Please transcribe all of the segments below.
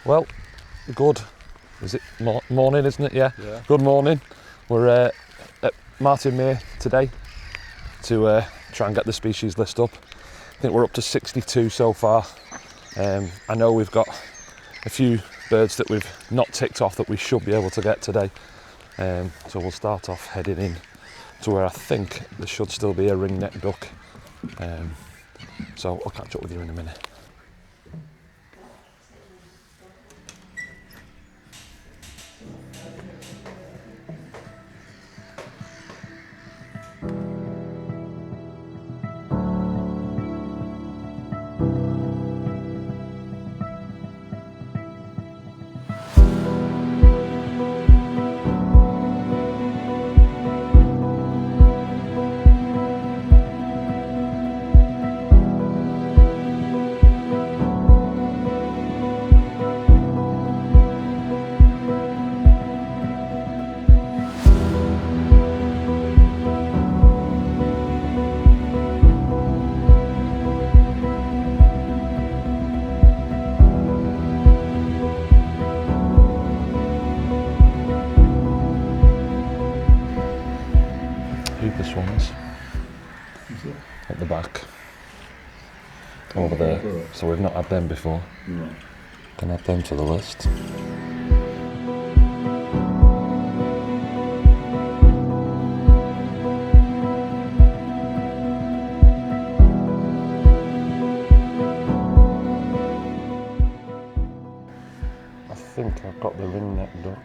Well, good. Is it morning, isn't it? Yeah. Good morning. We're at Martin Mere today to try and get the species list up. I think we're up to 62 so far. I know we've got a few birds that we've not ticked off that we should be able to get today. So we'll start off heading in to where I think there should still be a ring-necked duck. So I'll catch up with you in a minute. The swans at the back over there, so we've not had them before. No. Can add them to the list. I think I've got the ring-necked duck.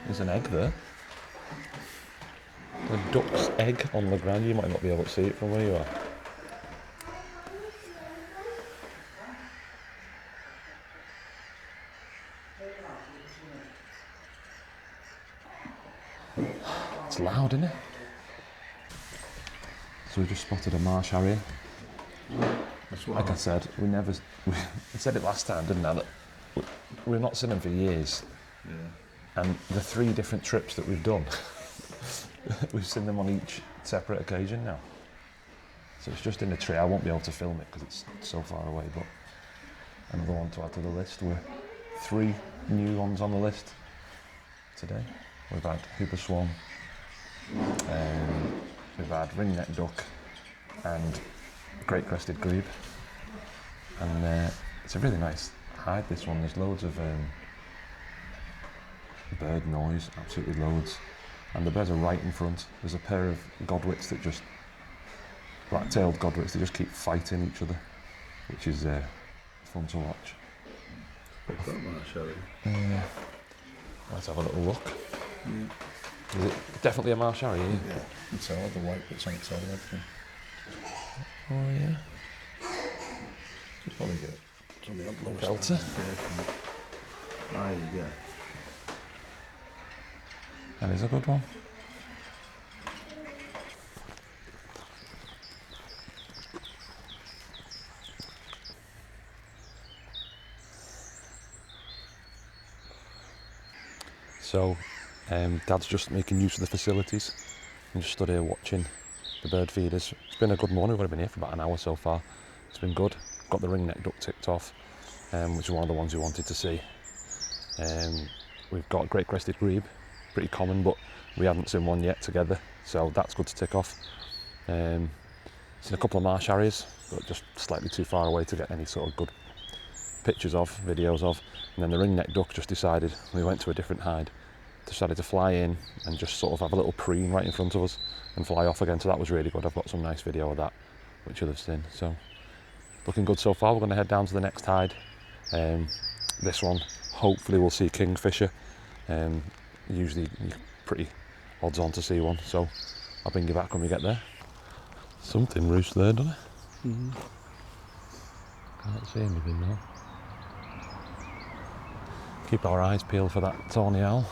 There's an egg there. A duck's egg on the ground. You might not be able to see it from where you are. It's loud, isn't it? So we just spotted a marsh harrier. Like I said, I said it last time, didn't I? That we've not seen them for years. Yeah. And the 3 different trips that we've done, we've seen them on each separate occasion now. So it's just in a tree. I won't be able to film it because it's so far away, but another one to add to the list. We're 3 new ones on the list today. We've had Hooper Swan, we've had ring-necked duck and Great Crested Grebe. And it's a really nice hide, this one. There's loads of bird noise, absolutely loads, and the birds are right in front. There's a pair of godwits that just, black-tailed godwits, they just keep fighting each other, which is fun to watch. What's that marsh harrier? Let's have a little look. Yeah. Is it definitely a marsh harrier? Yeah, you can tell the white bits on its head and everything. Oh yeah. Just probably get something up low. Delta. There you go. That is a good one. So, Dad's just making use of the facilities. I'm just stood here watching the bird feeders. It's been a good morning. We've only been here for about an hour so far. It's been good. Got the ring-neck duck ticked off. which is one of the ones we wanted to see. We've got Great Crested Grebe, pretty common, but we haven't seen one yet together, so that's good to tick off. Seen a couple of marsh harriers, but just slightly too far away to get any sort of good pictures of, videos of. And then the ring-necked duck just decided, we went to a different hide, decided to fly in and just sort of have a little preen right in front of us and fly off again, so that was really good. I've got some nice video of that, which you'll have seen. So looking good so far. We're going to head down to the next hide. This one, hopefully we'll see kingfisher. Usually you're pretty odds on to see one, so I'll bring you back when we get there. Something roosts there, doesn't it? Mm-hmm. Can't see anything now. Keep our eyes peeled for that tawny owl.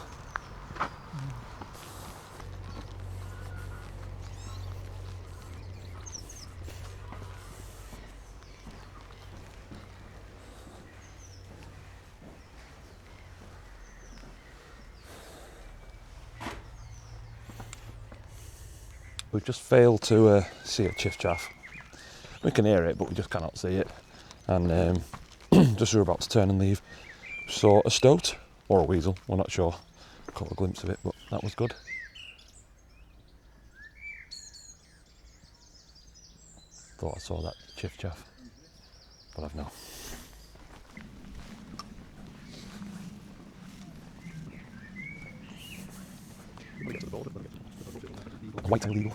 We've just failed to see a chiff-chaff. We can hear it, but we just cannot see it. And just as we're about to turn and leave, saw a stoat, or a weasel, we're not sure. Caught a glimpse of it, but that was good. Thought I saw that chiff-chaff, but I've not. White-tailed eagle.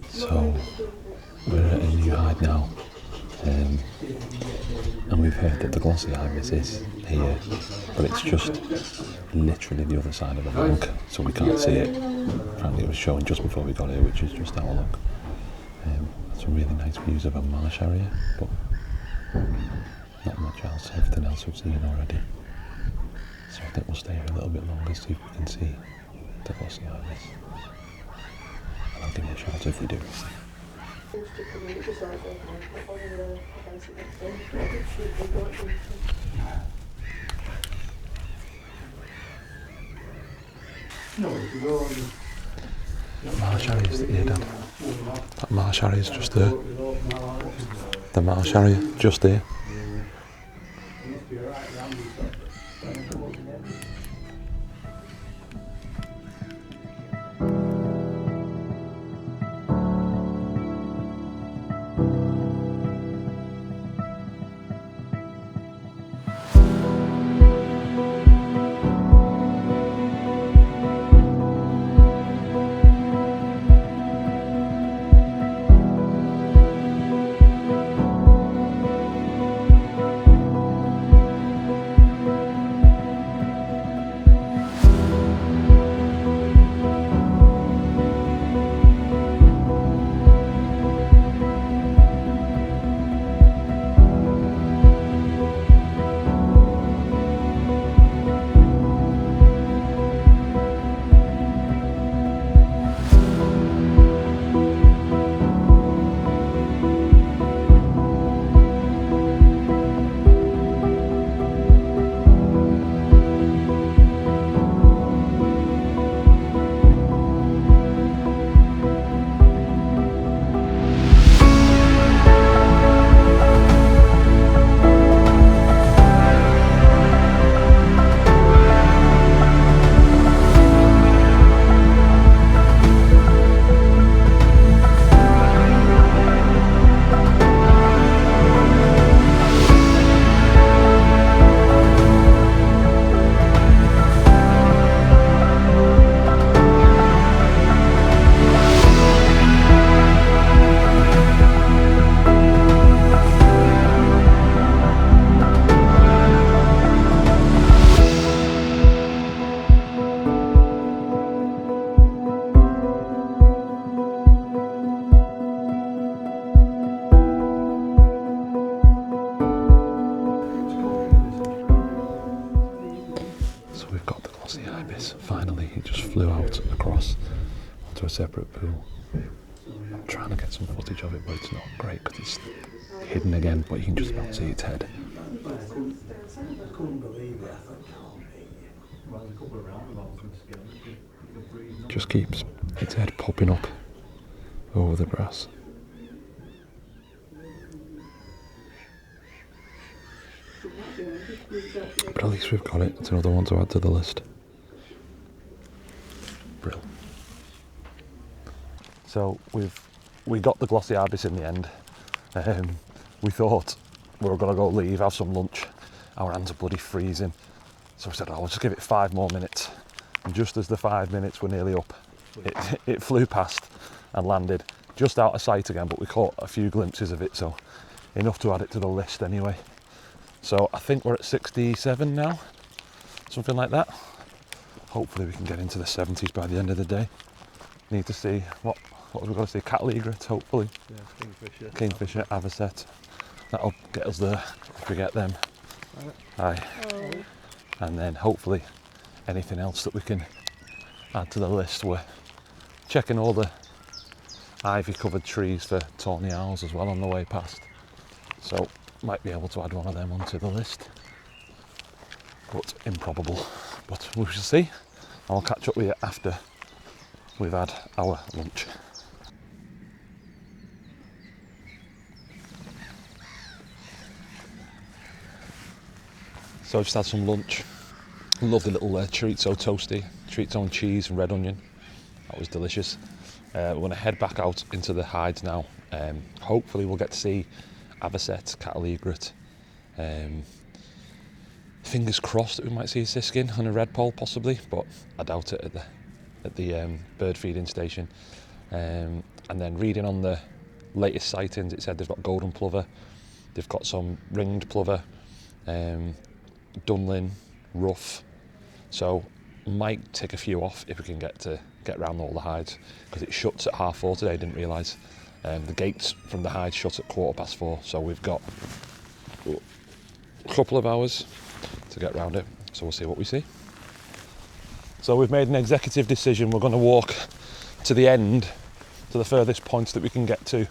So we're at a new hide now, and we've heard that the glossy ibis is here, but it's just literally the other side of the bank, so we can't see it. Apparently it was showing just before we got here, which is just our luck. Some really nice views of a marsh area, but not much else. Everything else we've seen already. So I think we'll stay here a little bit longer, see if we can see the glossy ibis. And I'll give you a shout if we do. Marsh harriers here, Dad. That marsh harrier's just there. The marsh harrier, just there. To a separate pool. I'm trying to get some footage of it, but it's not great because it's hidden again, but you can just about see its head. Just keeps its head popping up over the grass. But at least we've got it. It's another one to add to the list. Brill. So we got the glossy ibis in the end. We thought we were going to go leave, have some lunch. Our hands are bloody freezing. So we said, I'll just give it 5 more minutes. And just as the 5 minutes were nearly up, it flew past and landed just out of sight again, but we caught a few glimpses of it, so enough to add it to the list anyway. So I think we're at 67 now, something like that. Hopefully we can get into the 70s by the end of the day. Need to see, what have we got to see? Cattle egret, hopefully. Yeah, Kingfisher, Avocet. That'll get us there if we get them. Aye. Oh. And then hopefully anything else that we can add to the list. We're checking all the ivy covered trees for tawny owls as well on the way past. So might be able to add one of them onto the list. But improbable. But we shall see. I'll catch up with you after we've had our lunch. So I just had some lunch. Lovely little chorizo toasty, chorizo and cheese and red onion. That was delicious. We're going to head back out into the hides now. Hopefully we'll get to see Avocet, cattle egret. Fingers crossed that we might see a siskin and a redpoll possibly, but I doubt it at the bird feeding station. And then reading on the latest sightings, it said they've got golden plover, they've got some ringed plover, dunlin, ruff. So might take a few off if we can get round all the hides, because it shuts at 4:30 today. I didn't realise. The gates from the hides shut at 4:15, so we've got a couple of hours to get round it. So we'll see what we see. So we've made an executive decision. We're going to walk to the end, to the furthest point that we can get to,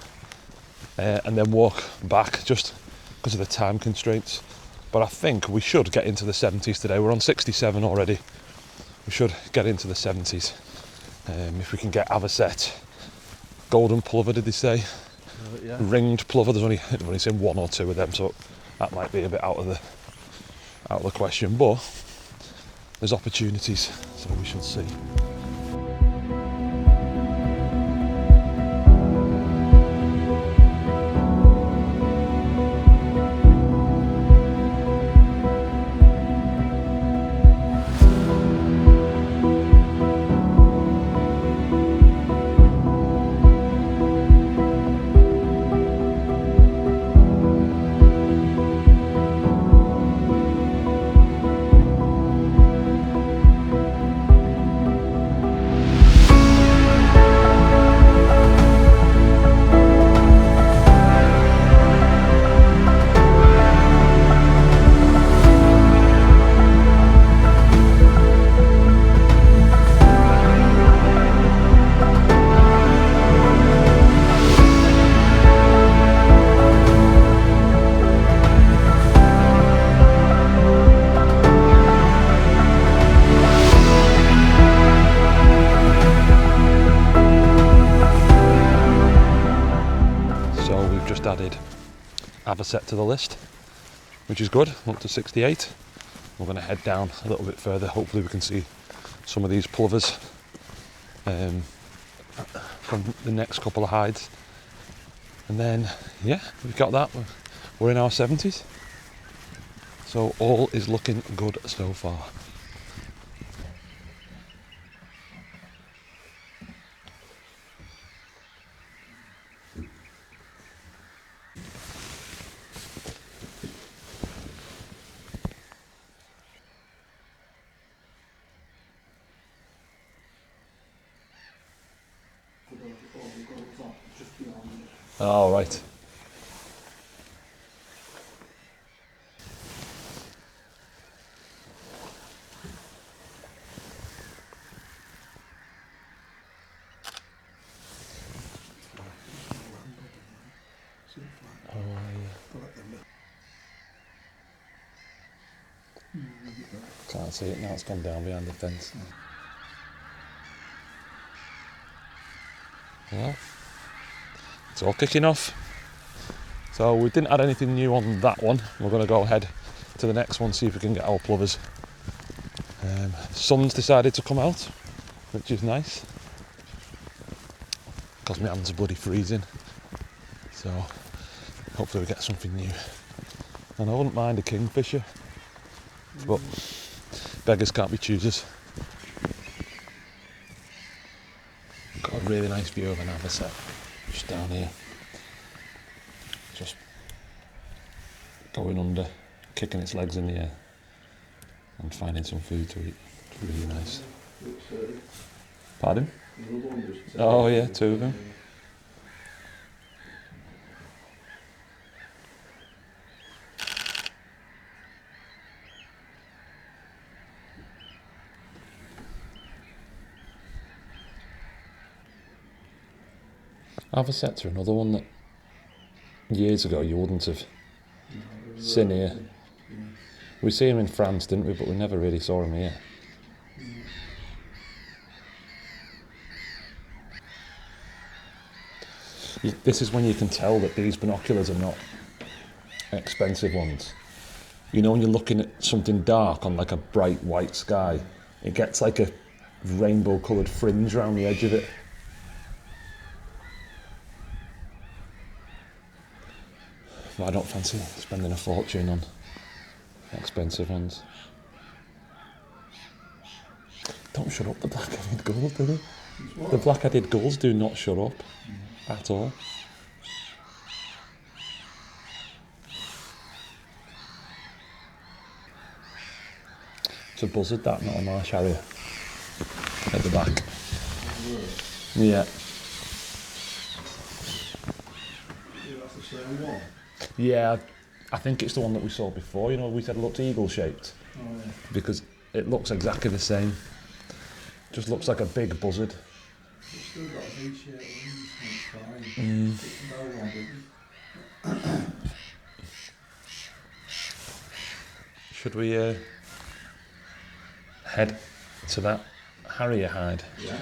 and then walk back just because of the time constraints. But I think we should get into the 70s today. We're on 67 already. We should get into the 70s if we can get Avocet. Golden plover, did they say? Yeah. Ringed plover. I've only seen 1 or 2 of them, so that might be a bit out of the question. But there's opportunities, so we shall see. Added Avocet to the list, which is good. Up to 68. We're going to head down a little bit further. Hopefully we can see some of these plovers from the next couple of hides, and then yeah, we've got that. We're in our 70s, so all is looking good so far. Oh, right. Can't see it now, it's gone down behind the fence. Well, it's all kicking off. So we didn't add anything new on that one. We're going to go ahead to the next one, see if we can get our plovers. Sun's decided to come out, which is nice, because my hands are bloody freezing. So hopefully we get something new. And I wouldn't mind a kingfisher, but beggars can't be choosers. Got a really nice view of an avocet just down here. Just going under, kicking its legs in the air and finding some food to eat. It's really nice. Pardon? Oh yeah, 2 of them. Avocets are another one that years ago you wouldn't have seen here. We see them in France, didn't we? But we never really saw them here. This is when you can tell that these binoculars are not expensive ones. You know, when you're looking at something dark on like a bright white sky, it gets like a rainbow coloured fringe around the edge of it. But I don't fancy spending a fortune on expensive ones. Don't shut up, the black-headed gulls, do they? The black-headed gulls do not shut up at all. It's a buzzard, that, not a marsh harrier. At the back. Yeah. That's the same one. Yeah, I think it's the one that we saw before. You know, we said it looked eagle-shaped. Oh, yeah. Because it looks exactly the same. Just looks like a big buzzard. It's still got a V-shaped wings, it's fine. It's no one, Should we head to that harrier hide? Yeah.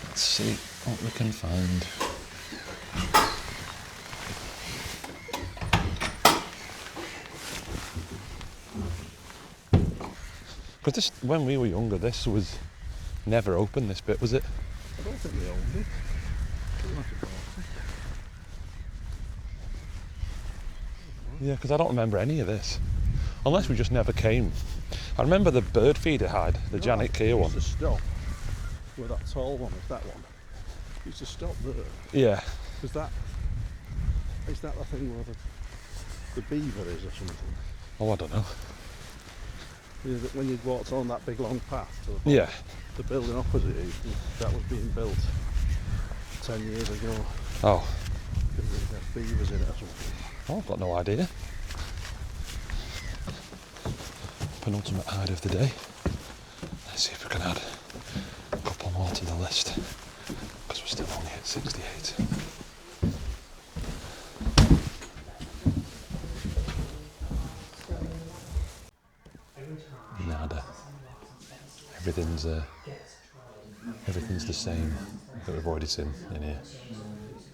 Let's see what we can find. Because this, when we were younger, this was never open, this bit, was it? I don't think they owned it. Yeah, because I don't remember any of this. Unless we just never came. I remember the bird feeder hide, the Janet Keir one. Used to stop where that tall one is, that one. Used to stop there. Yeah. Is that the thing where the beaver is or something? Oh, I don't know. Yeah, when you walked on that big long path to the bottom, Yeah. the building opposite you, that was being built 10 years ago. Oh. Because there were beavers in it or something. Oh, I've got no idea. Penultimate hide of the day. Let's see if we can add a couple more to the list. Because we're still only at 68. Nada. Everything's the same that we've already seen in here.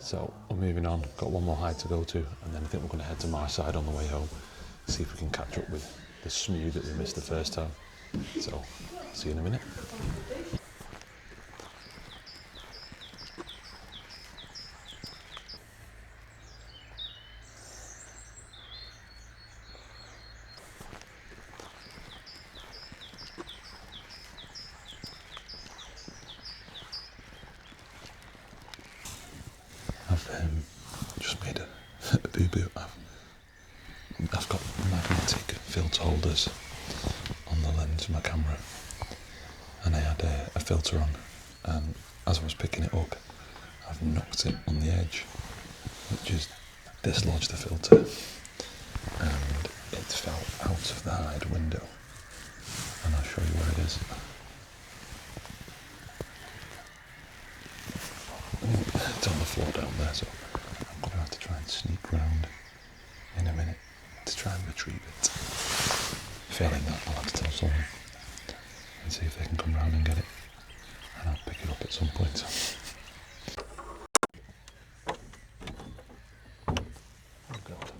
So we're moving on. Got one more hide to go to, and then I think we're going to head to my side on the way home. See if we can catch up with the smew that we missed the first time. So, see you in a minute. I've just made a boo-boo. I've got magnetic filter holders on the lens of my camera, and I had a filter on, and as I was picking it up, I've knocked it on the edge, which has dislodged the filter, and it fell out of the hide window, and I'll show you where it is. It's on the floor down there, so I'm going to have to try and sneak round in a minute. failing that, I'll have to tell someone and see if they can come round and get it, and I'll pick it up at some point. Oh God.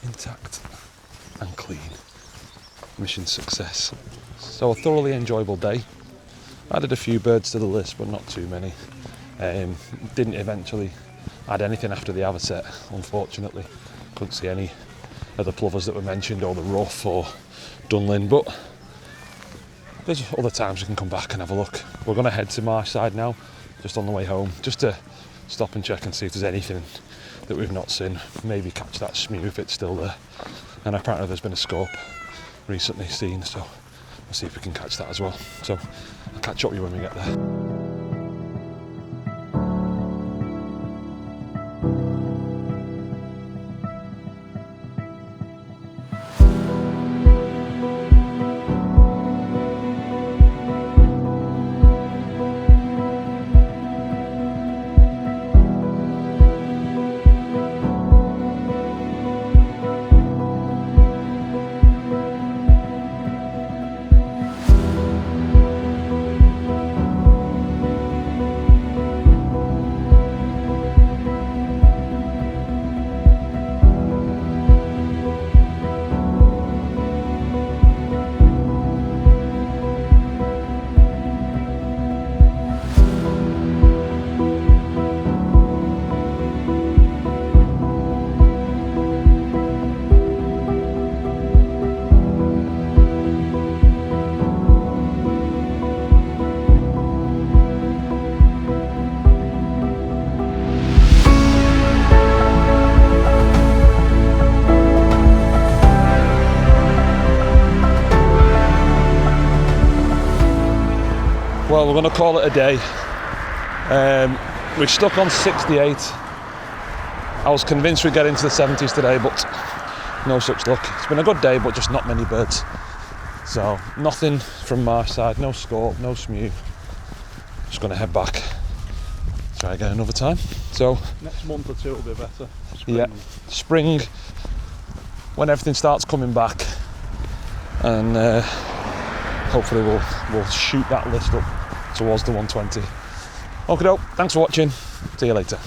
Intact and clean. Mission success. So a thoroughly enjoyable day. Added a few birds to the list, but not too many. Didn't eventually add anything after the Avocet, unfortunately. Couldn't see any of the plovers that were mentioned, or the ruff or dunlin, but there's other times we can come back and have a look. We're going to head to Marsh side now, just on the way home, just to stop and check and see if there's anything that we've not seen. Maybe catch that smew if it's still there. And apparently there's been a scope recently seen, so we'll see if we can catch that as well. So I'll catch up with you when we get there. Well, we're going to call it a day. We've stuck on 68. I was convinced we'd get into the 70s today, but no such luck. It's been a good day, but just not many birds. So nothing from Marsh side, no scope, no smew. Just going to head back, try again another time. So next month or two will be better. Spring. Yeah, spring, when everything starts coming back, and hopefully we'll shoot that list up towards the 120. Okay, thanks for watching. See you later.